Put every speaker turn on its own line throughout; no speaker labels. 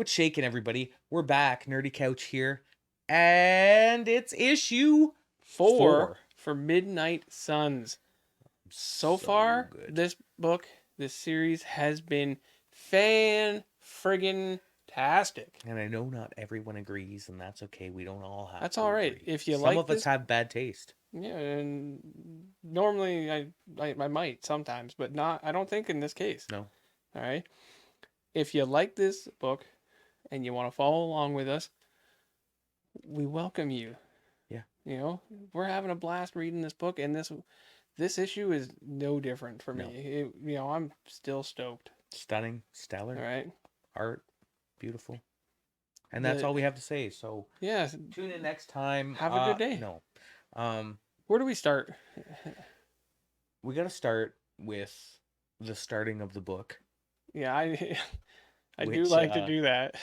What's shaking, everybody? We're back. Nerdy Couch here. And it's issue 4.
For Midnight Suns. So far,
good.
this series has been fan-friggin-tastic.
And I know not everyone agrees, and that's okay. We don't all have
That's
to
all right.
agree.
If you
Some
like
of us
this,
have bad taste.
yeah, and normally I might sometimes, but not. I don't think in this case.
No.
All right. If you like this book and you want to follow along with us, we welcome you.
Yeah.
You know, we're having a blast reading this book, and this issue is no different for me. I'm still stoked.
Stunning, stellar.
All right.
Art, beautiful. And that's all we have to say. So
yeah,
tune in next time.
Have a good day.
No.
Where do we start?
We got to start with the starting of the book.
Yeah, I do like to do that.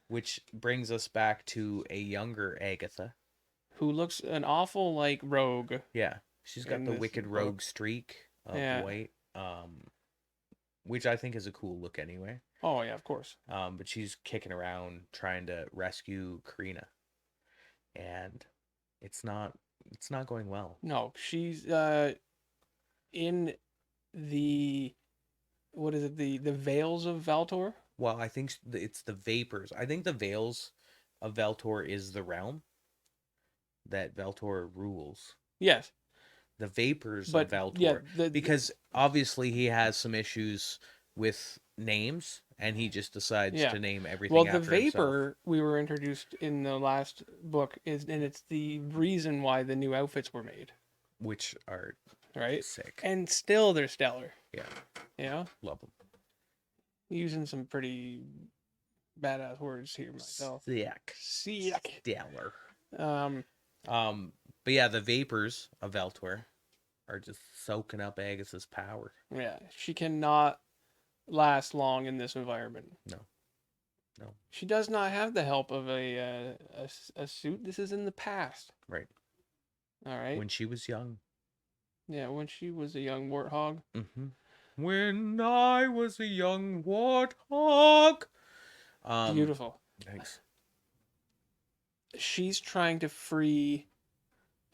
Which brings us back to a younger Agatha.
Who looks an awful like rogue.
Yeah. She's got the wicked rogue streak of white. Which I think is a cool look anyway.
Oh yeah, of course.
But she's kicking around trying to rescue Karina. And it's not going well.
No, she's in the what is it, the Veils of Valtor?
Well, I think it's the Vapors. I think the Veils of Valtor is the realm that Valtor rules.
Yes.
The Vapors of Valtor. Yeah, because obviously he has some issues with names, and he just decides to name everything after himself. Well, the
Vapor we were introduced in the last book and it's the reason why the new outfits were made.
Which are sick.
And still they're stellar.
Yeah.
Yeah?
Love them.
Using some pretty badass words here myself.
Sick. Stellar. But yeah, the Vapors of Valtor are just soaking up Agatha's power.
Yeah, she cannot last long in this environment.
No.
She does not have the help of a suit. This is in the past.
Right.
All right.
When she was young.
Yeah, when she was a young warthog.
Mm-hmm. When I was a young warthog.
Beautiful.
Thanks.
She's trying to free.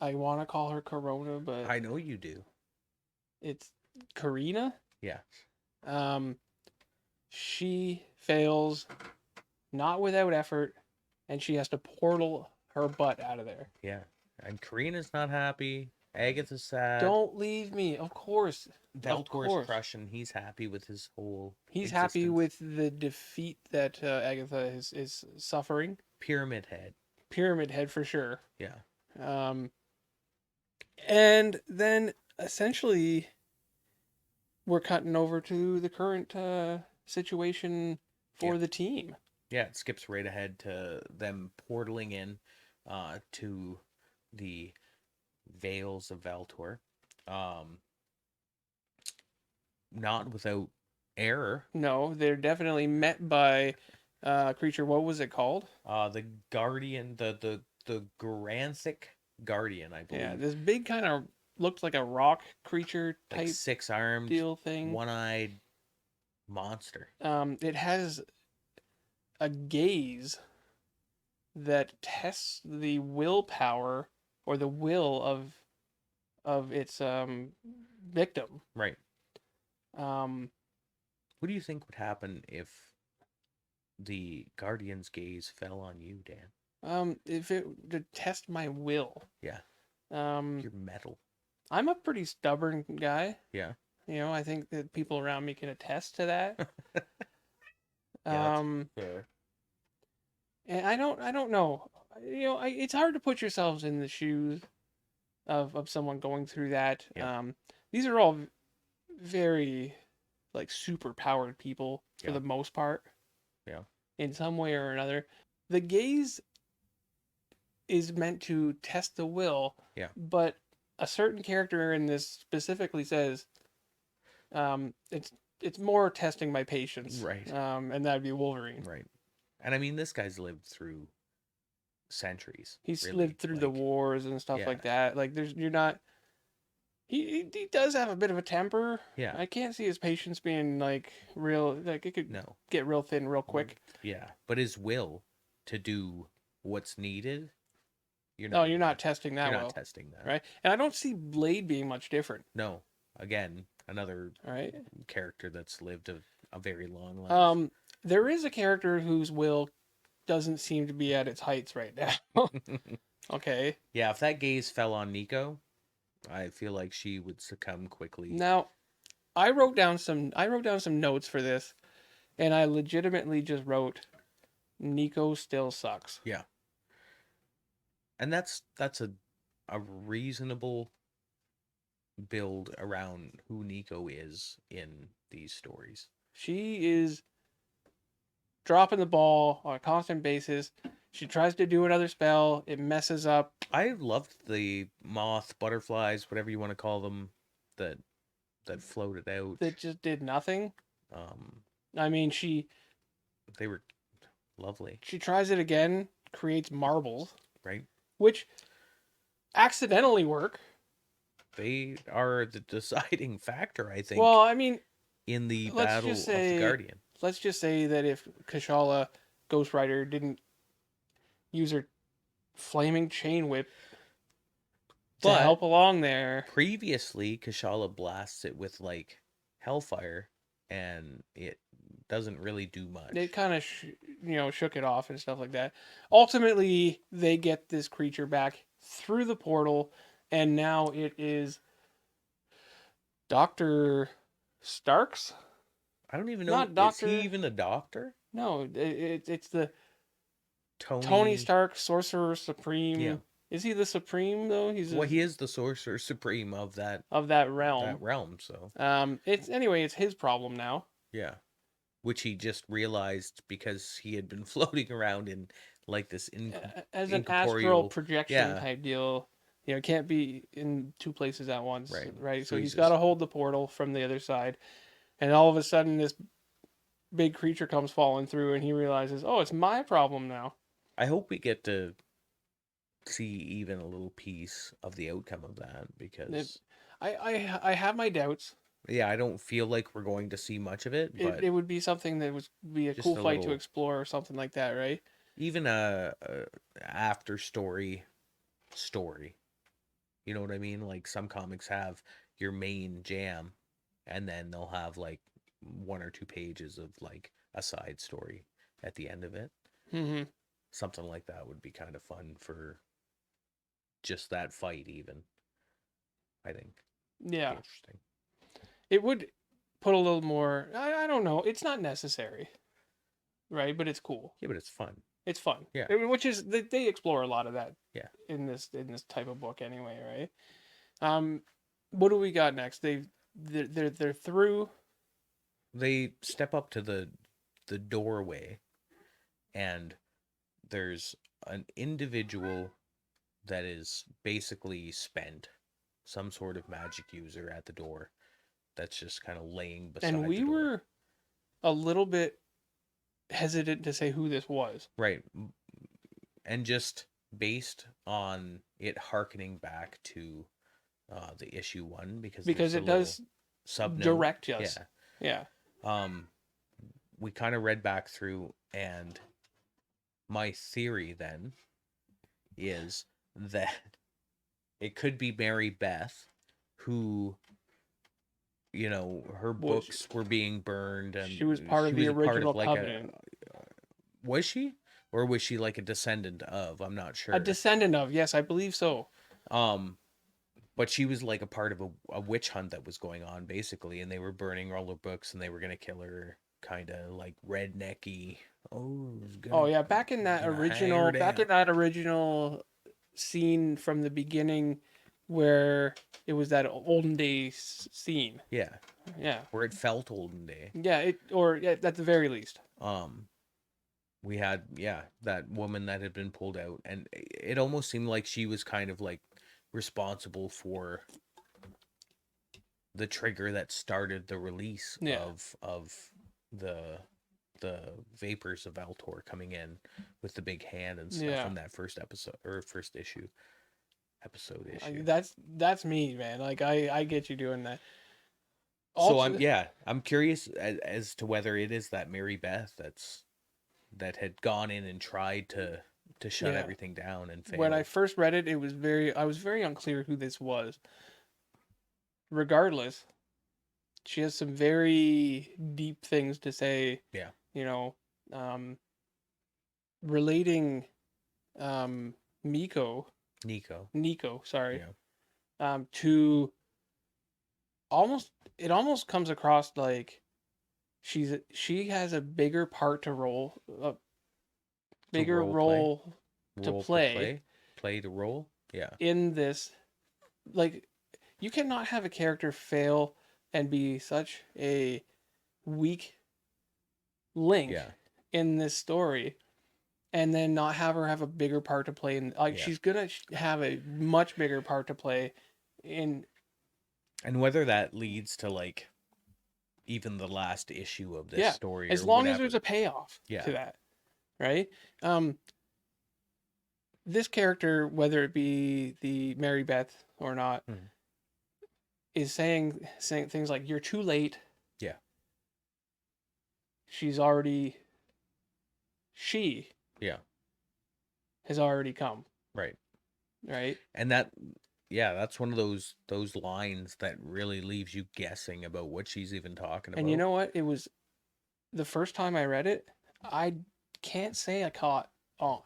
I want to call her Corona, but
I know you do.
It's Karina.
Yeah.
She fails, not without effort, and she has to portal her butt out of there.
Yeah, and Karina's not happy. Agatha's sad.
Don't leave me. Of course.
Valtor's crushing. He's happy with his whole.
He's happy with the defeat that Agatha is suffering.
Pyramid Head.
Pyramid Head for sure.
Yeah.
And then essentially, we're cutting over to the current situation for the team.
Yeah, it skips right ahead to them portaling in to the Veils of Valtor. Not without error.
No, they're definitely met by a creature. What was it called?
The Guardian, the Garansic Guardian, I believe.
Yeah, this big kind of looked like a rock creature type,
like 6-armed
deal thing,
one-eyed monster.
It has a gaze that tests the willpower or the will of its victim.
Right. What do you think would happen if the Guardian's gaze fell on you, Dan?
If it to test my will.
Yeah. You're metal.
I'm a pretty stubborn guy.
Yeah.
I think that people around me can attest to that.
Yeah, that's fair.
And I don't know. It's hard to put yourselves in the shoes of someone going through that.
Yeah.
These are all very like super powered people for the most part.
Yeah.
In some way or another. The gaze is meant to test the will.
Yeah.
But a certain character in this specifically says it's more testing my patience.
Right.
And that'd be Wolverine.
Right. And I mean, this guy's lived through centuries.
He's lived through the wars and stuff like that. Like He does have a bit of a temper.
Yeah.
I can't see his patience being like real. Like it could get real thin real quick.
Yeah, but his will to do what's needed.
You're not testing that.
You're not testing that,
right? And I don't see Blade being much different.
No, again, another character that's lived a very long
life. There is a character whose will doesn't seem to be at its heights right now. Okay.
Yeah, if that gaze fell on Nico, I feel like she would succumb quickly.
Now, I wrote down some notes for this, and I legitimately just wrote, Nico still sucks.
Yeah. And that's a reasonable build around who Nico is in these stories.
She is dropping the ball on a constant basis. She tries to do another spell, it messes up.
I loved the moth, butterflies, whatever you want to call them, that floated out.
That just did nothing. I mean,
they were lovely.
She tries it again, creates marbles.
Right.
Which accidentally work.
They are the deciding factor, I think.
Well, I mean,
in the battle of the Guardian.
Let's just say that if Kushala Ghost Rider didn't use her flaming chain whip to help along there.
Previously, Kushala blasts it with like hellfire, and it doesn't really do much.
It kind of shook it off and stuff like that. Ultimately, they get this creature back through the portal, and now it is Dr. Starks.
I don't even know. Not doctor. Is he even a doctor?
No, it's the Tony Stark, Sorcerer Supreme. Yeah. Is he the Supreme though?
He is the Sorcerer Supreme of that
realm.
That realm. So
it's his problem now.
Yeah, which he just realized because he had been floating around in like this
as an astral projection type deal. It can't be in two places at once, right? So he's got to hold the portal from the other side, and all of a sudden this big creature comes falling through, and he realizes, oh, it's my problem now.
I hope we get to see even a little piece of the outcome of that, because
I have my doubts.
Yeah, I don't feel like we're going to see much of it, but
it would be something that would be a cool fight to explore or something like that, right?
Even a after story. You know what I mean? Like some comics have your main jam, and then they'll have like 1 or 2 pages of like a side story at the end of it.
Mm-hmm.
Something like that would be kind of fun for just that fight, even. I think.
Yeah. Interesting. It would put a little more. I don't know. It's not necessary, right? But it's cool.
Yeah, but it's fun.
It's fun.
Yeah.
Which is they explore a lot of that.
Yeah.
In this type of book anyway, right? What do we got next? They're through.
They step up to the doorway, and there's an individual that is basically spent, some sort of magic user at the door, that's just kind of laying beside.
And we were a little bit hesitant to say who this was.
Right. And just based on it harkening back to the issue 1, because
it does direct us.
Yeah. We kind of read back through, and my theory then is that it could be Mary Beth, who, her books were being burned, and
she was part of the original Covenant.
Was she? Or was she like a descendant of? I'm not sure.
A descendant of, yes, I believe so.
But she was like a part of a witch hunt that was going on, basically, and they were burning all her books, and they were gonna kill her, kind of like rednecky.
Oh yeah, back in that original scene from the beginning, where it was that olden days scene.
Yeah.
Yeah.
Where it felt olden day.
Yeah, at the very least.
We had, that woman that had been pulled out, and it almost seemed like she was kind of like responsible for the trigger that started the release of the vapors of Altor coming in with the big hand and stuff in that first episode or first issue. episode issue.
That's me, man. Like I get you doing that.
Also, so I'm curious as to whether it is that Mary Beth that had gone in and tried to shut everything down and failed.
When I first read it, I was very unclear who this was. Regardless, she has some very deep things to say.
Yeah.
You know, relating Nico, sorry. Yeah. To it almost comes across like she has a bigger part to roll, role to play
the role. Yeah.
In this, like, you cannot have a character fail and be such a weak link in this story and then not have her have a bigger part to play in. Like, she's gonna have a much bigger part to play in.
And whether that leads to, like, even the last issue of this story,
as long as there's a payoff to that, right? This character, whether it be the Mary Beth or not, is saying things like, "You're too late."
Yeah.
She has already come.
Right.
Right.
And that's one of those lines that really leaves you guessing about what she's even talking about.
And you know what? It was the first time I read it, I can't say I caught on.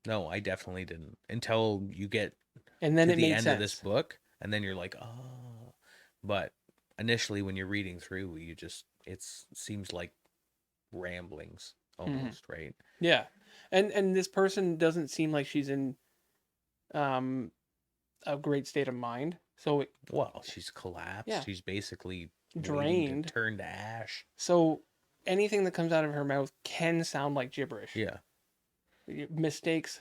No, I definitely didn't until you get
and then
to
it
the
made
end
sense.
of this book, and then you're like, oh. But initially, when you're reading through, it seems like ramblings almost, right?
Yeah, and this person doesn't seem like she's in a great state of mind. So
she's collapsed. Yeah. She's basically
drained,
turned to ash.
So anything that comes out of her mouth can sound like gibberish.
Yeah.
Mistakes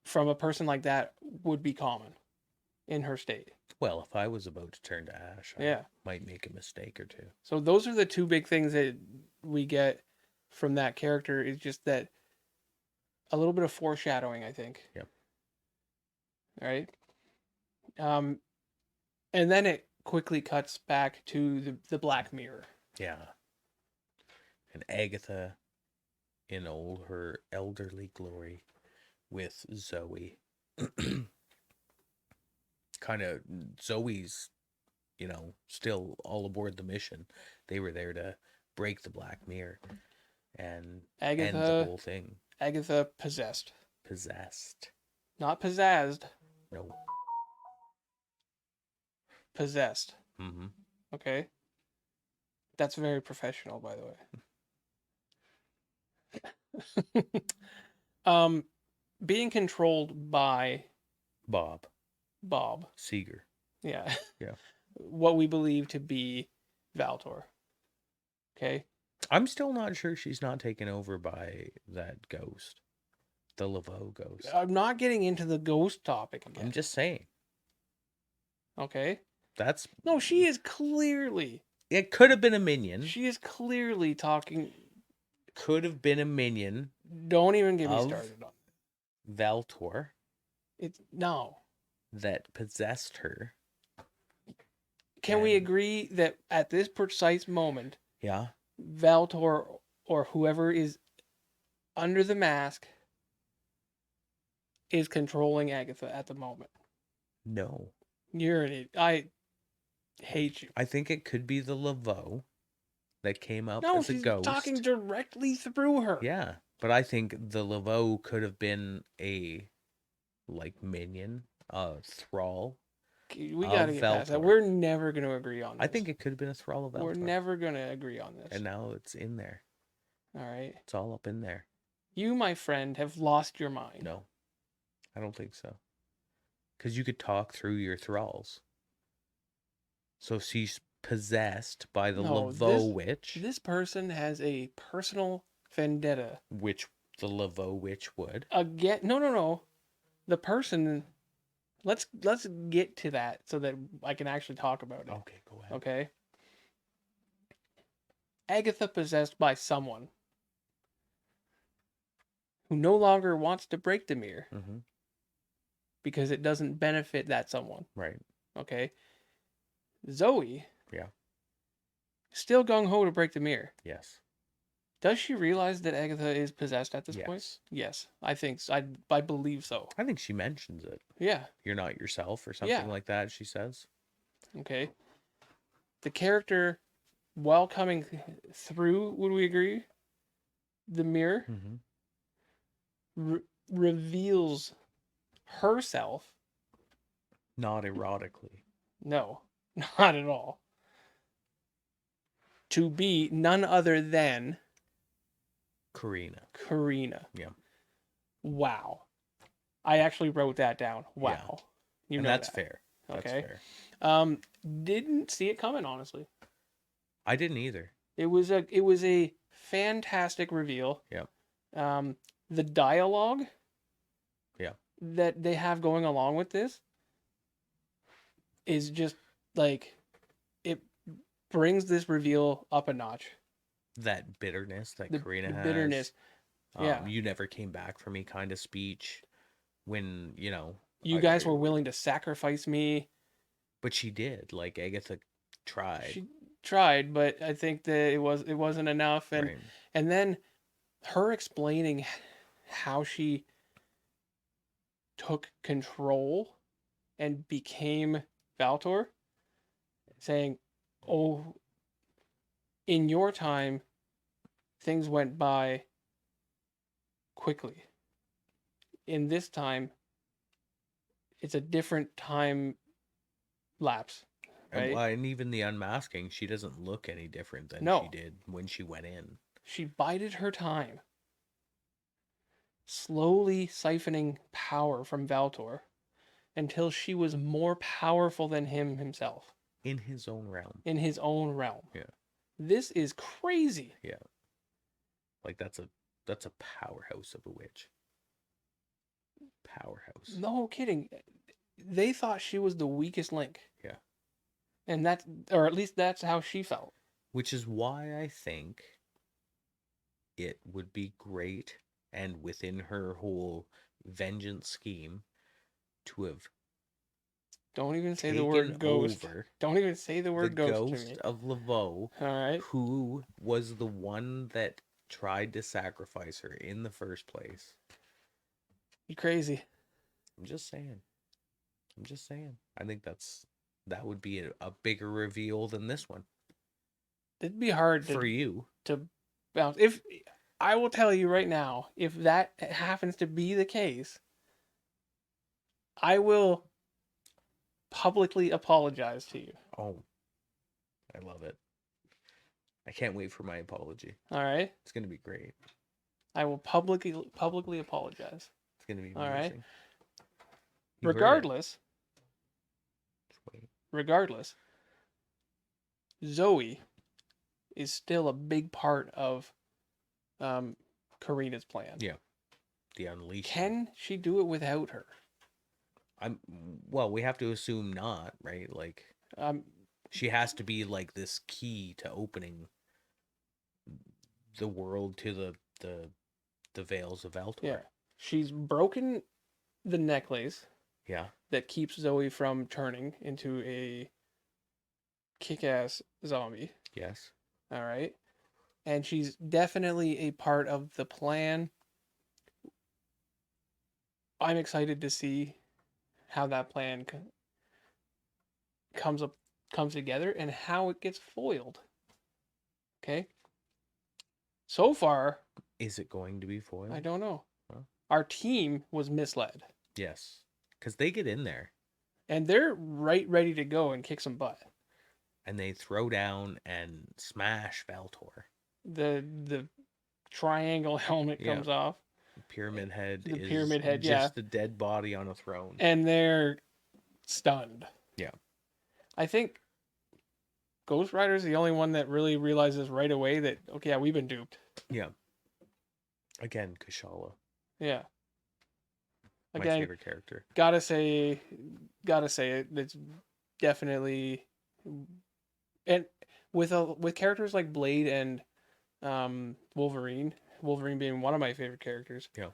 from a person like that would be common in her state.
Well, if I was about to turn to ash, I might make a mistake or two.
So those are the two big things that we get from that character, is just that a little bit of foreshadowing, I think.
Yep.
Right? And then it quickly cuts back to the Black Mirror.
Yeah. And Agatha in all her elderly glory with Zoe. Kind of Zoe's, still all aboard the mission. They were there to break the Black Mirror and end the whole thing.
Agatha possessed. Not pizzazzed.
No.
Possessed.
Mm-hmm.
Okay. That's very professional, by the way. Being controlled by
Bob
Seeger.
Yeah.
What we believe to be Valtor. Okay.
I'm still not sure she's not taken over by that ghost. The Laveau ghost.
I'm not getting into the ghost topic again.
I'm just saying.
Okay.
No,
she is clearly.
It could have been a minion.
She is clearly talking.
Could have been a minion.
Don't even get me started on
Valtor.
No.
That possessed her.
Can we agree that at this precise moment, Valtor or whoever is under the mask is controlling Agatha at the moment?
No.
You're an idiot. I hate you.
I think it could be the Laveau that came up
as
a ghost.
No, she's talking directly through her.
Yeah, but I think the Laveau could have been a minion, thrall.
We gotta get past that. We're never gonna agree on this.
I think it could have been a thrall of Valtor.
We're never gonna agree on this.
And now it's in there.
All right.
It's all up in there.
You, my friend, have lost your mind.
No, I don't think so. Because you could talk through your thralls. So she's possessed by the Laveau witch.
This person has a personal vendetta.
Which the Laveau witch would.
Again, no. The person. Let's get to that so that I can actually talk about it.
Okay, go ahead.
Okay. Agatha possessed by someone who no longer wants to break the mirror.
Mm-hmm.
because it doesn't benefit that someone.
Right.
Okay. Zoe.
Yeah.
Still gung-ho to break the mirror.
Yes.
Does she realize that Agatha is possessed at this point?
Yes.
Yes. I think so. I believe so.
I think she mentions it.
Yeah.
You're not yourself or something like that, she says.
Okay. The character, while coming through, would we agree? The mirror reveals herself.
Not erotically.
No, not at all. To be none other than
Karina.
Yeah. Wow. I actually wrote that down. Wow.
Yeah.
You
and
know
that's
that.
fair. That's
okay.
fair.
Didn't see it coming, honestly.
I didn't either.
It was a fantastic reveal.
Yeah.
The dialogue.
Yeah.
That they have going along with this is just like it brings this reveal up a notch.
That bitterness that Karina has.
Bitterness. Yeah.
You never came back for me kind of speech when,
you guys were willing to sacrifice me.
But she did. Like Agatha tried.
She tried, but I think that it wasn't enough, and and then her explaining how she took control and became Valtor, saying, "Oh, in your time, things went by quickly. In this time, it's a different time lapse." Right?
And even the unmasking, she doesn't look any different than she did when she went in.
She bided her time, slowly siphoning power from Valtor until she was more powerful than him himself.
In his own realm.
Yeah. This is crazy.
Yeah. Like that's a powerhouse of a witch. Powerhouse.
No kidding. They thought she was the weakest link.
Yeah.
And or at least that's how she felt.
Which is why I think it would be great, and within her whole vengeance scheme, to have
don't even say the word ghost. Don't even say the word ghost.
The ghost of Laveau,
all right,
who was the one that tried to sacrifice her in the first place.
You crazy.
I'm just saying. I think that would be a bigger reveal than this one.
It'd be hard
for you
to bounce. If I will tell you right now, if that happens to be the case, I will publicly apologize to you.
Oh, I love it. I can't wait for my apology.
All right.
It's going to be great.
I will publicly apologize.
It's going to be amazing.
All right. Regardless, Zoe is still a big part of Karina's plan.
Yeah. The unleash.
Can she do it without her?
Well, we have to assume not, right? Like she has to be like this key to opening the world to the veils of Valtor.
Yeah. She's broken the necklace.
Yeah.
That keeps Zoe from turning into a kick-ass zombie.
Yes.
All right. And she's definitely a part of the plan. I'm excited to see how that plan comes together and how it gets foiled. Okay? So far,
is it going to be foiled?
I don't know. Huh? Our team was misled.
Yes. Because they get in there.
And they're ready to go and kick some butt.
And they throw down and smash Valtor.
The triangle helmet comes off.
The pyramid head
is
just a dead body on a throne.
And they're stunned.
Yeah.
I think Ghost Rider's the only one that really realizes right away that, okay, yeah, we've been duped.
Yeah. Again, Kashala.
Yeah.
Again, my favorite character.
Gotta say it. It's definitely, and with characters like Blade and Wolverine being one of my favorite characters.
Yeah.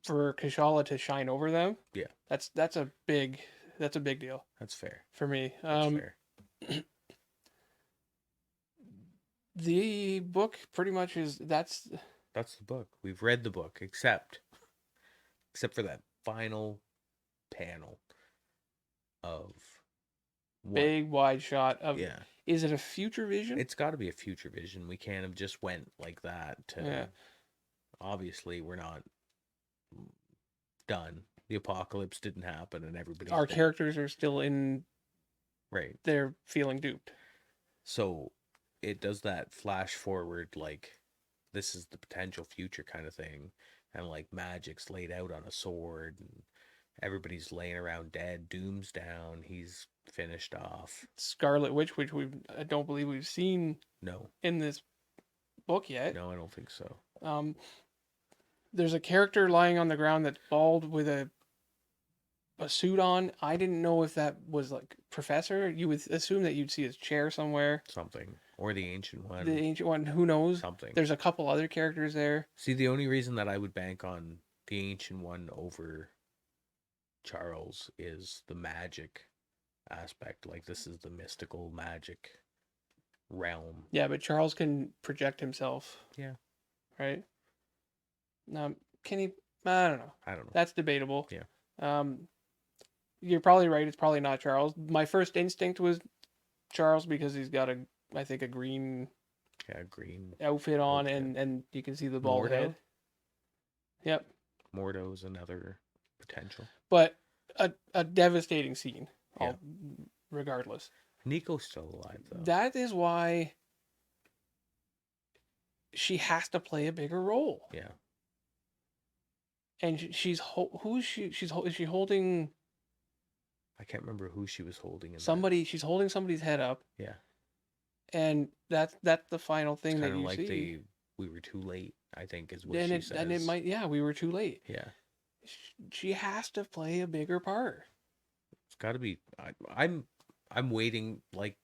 for Kashala to shine over them.
Yeah.
That's a big deal.
That's fair.
For me.
That's fair.
The book pretty much is that's
the book. We've read the book, except for that final panel of
big wide shot of.
Yeah.
Is it a future vision?
It's got to be a future vision. We can't have just went like that to. Obviously, we're not done. The apocalypse didn't happen, and
our characters are still in.
Right.
They're feeling duped.
So it does that flash forward, like this is the potential future kind of thing, and like Magik's laid out on a sword, and everybody's laying around dead. Doom's down. He's finished off.
Scarlet Witch, which I don't believe we've seen.
No.
In this book yet.
No, I don't think so.
There's a character lying on the ground that's bald with a suit on. I didn't know if that was like Professor. You would assume that you'd see his chair somewhere.
Something. Or the Ancient One.
The Ancient One, who knows?
Something.
There's a couple other characters there.
See, the only reason that I would bank on the Ancient One over Charles is the magic aspect. Like, this is the mystical magic realm.
Yeah, but Charles can project himself.
Yeah.
Right? Can he? I don't know. That's debatable.
Yeah.
You're probably right. It's probably not Charles. My first instinct was Charles because he's got I think a green outfit on, and you can see the bald head. Yep.
Mordo's another potential.
But a devastating scene. Regardless.
Nico's still alive though.
That is why she has to play a bigger role.
Yeah.
And she's who is she? Is she holding?
I can't remember who she was holding.
She's holding somebody's head up.
Yeah.
And that's the final thing that you see.
We were too late, I think, is what she says.
And it might, we were too late.
Yeah.
She has to play a bigger part.
It's got to be. I'm waiting, like,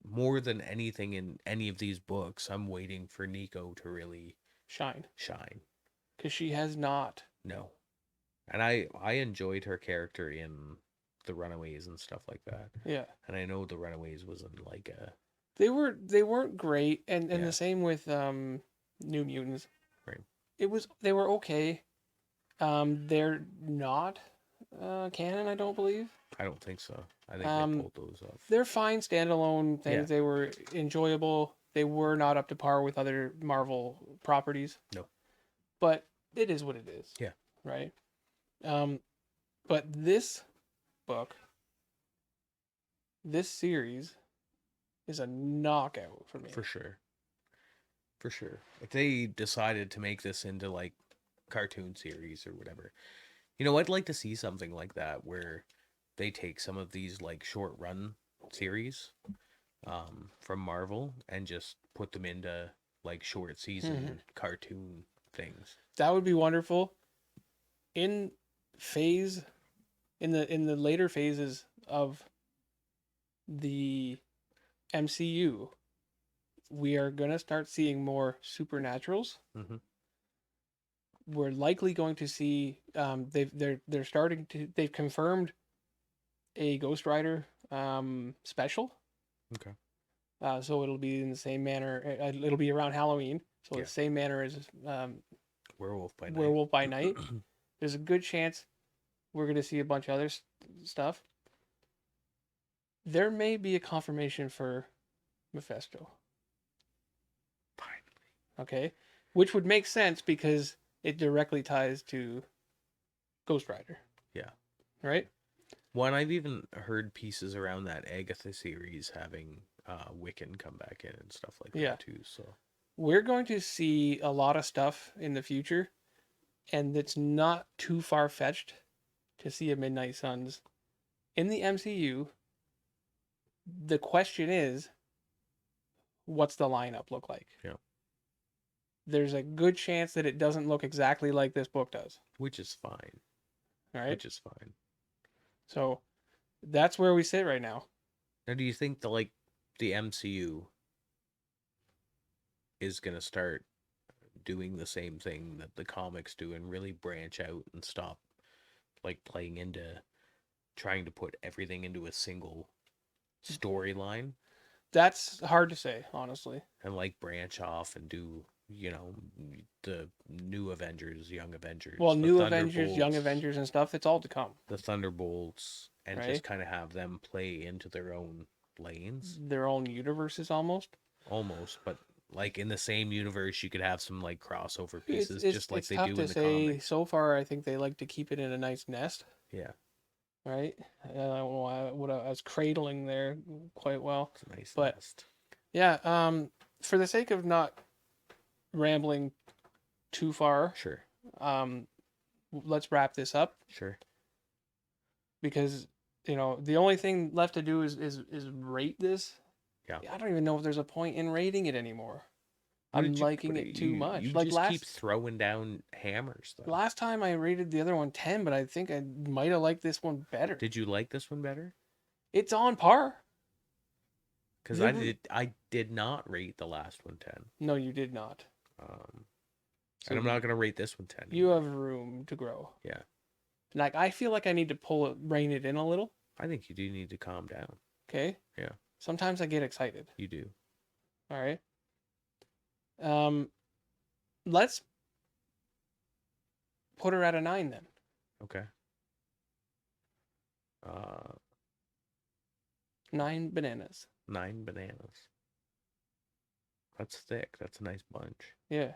more than anything in any of these books. I'm waiting for Nico to really
shine.
Because
she has not.
No. And I enjoyed her character in the Runaways and stuff like that.
Yeah.
And I know the Runaways wasn't like a.
They weren't great, and the same with New Mutants.
Right.
They were okay. They're not canon, I don't believe.
I don't think so. I think they pulled those off.
They're fine standalone things.
Yeah.
They were enjoyable. They were not up to par with other Marvel properties.
No.
But it is what it is.
Yeah.
Right? But this book, this series, is a knockout for me.
For sure. If they decided to make this into, like, cartoon series or whatever, I'd like to see something like that where they take some of these, like, short run series from Marvel and just put them into, like, short season cartoon things.
That would be wonderful. In the later phases of the MCU, we are going to start seeing more supernaturals.
Mm-hmm.
We're likely going to see they've confirmed a Ghost Rider special.
Okay.
So it'll be in the same manner. It'll be around Halloween. So the same manner as Werewolf by Night. There's a good chance we're going to see a bunch of other stuff. There may be a confirmation for Mephisto.
Finally.
Okay. Which would make sense because it directly ties to Ghost Rider.
Yeah.
Right?
One, I've even heard pieces around that Agatha series having Wiccan come back in and stuff like that too. So
we're going to see a lot of stuff in the future, and it's not too far-fetched to see a Midnight Suns in the MCU. The question is, what's the lineup look like?
Yeah.
There's a good chance that it doesn't look exactly like this book does.
Which is fine.
Right?
Which is fine.
So that's where we sit right now.
Now, do you think the MCU is going to start doing the same thing that the comics do and really branch out and stop like playing into trying to put everything into a single storyline.
That's hard to say, honestly.
And like branch off and do, you know, the new Avengers, Young Avengers.
Well, new Avengers, Young Avengers and stuff, it's all to come.
The Thunderbolts, and just kind of have them play into their own lanes.
Their own universes almost.
Almost, but like in the same universe, you could have some like crossover pieces, just like they do in the comics.
So far, I think they like to keep it in a nice nest.
Yeah.
Right. I don't know what I was cradling there quite well.
It's a nice nest.
Yeah. For the sake of not rambling too far.
Sure.
Let's wrap this up.
Sure.
Because the only thing left to do is rate this.
Yeah.
I don't even know if there's a point in rating it anymore. I'm liking it too much.
You like just keep throwing down hammers, though.
Last time I rated the other one 10, but I think I might have liked this one better.
Did you like this one better?
It's on par.
Because I did not rate the last one 10.
No, you did not.
And I'm not going to rate this one 10.
You have room to grow.
Yeah.
Like, I feel like I need to rein it in a little.
I think you do need to calm down.
Okay?
Yeah.
Sometimes I get excited.
You do.
All right. Let's put her at a 9 then.
Okay.
9 bananas.
9 bananas. That's thick. That's a nice bunch.
Yeah.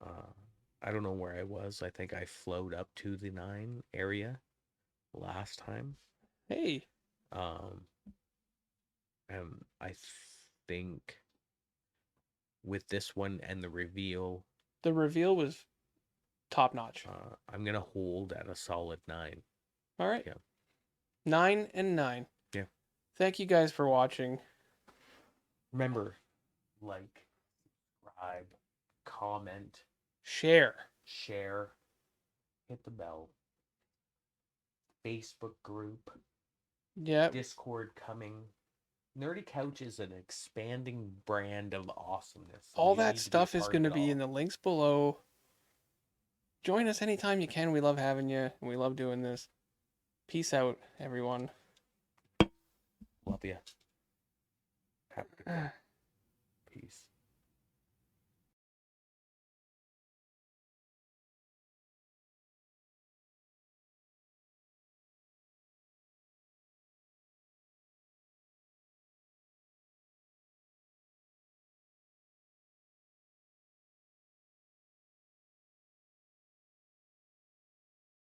I don't know where I was. I think I flowed up to the 9 area last time.
Hey.
And I think with this one and the reveal.
The reveal was top notch.
I'm going to hold at a solid 9.
All right.
Yeah.
9 and 9.
Yeah.
Thank you guys for watching.
Remember, like, subscribe, comment,
share,
hit the bell. Facebook group.
Yeah.
Discord coming. Nerdy Couch is an expanding brand of awesomeness.
All that stuff is going to be in the links below. Join us anytime you can. We love having you, and we love doing this. Peace out, everyone.
Love you. Have a good day. Peace.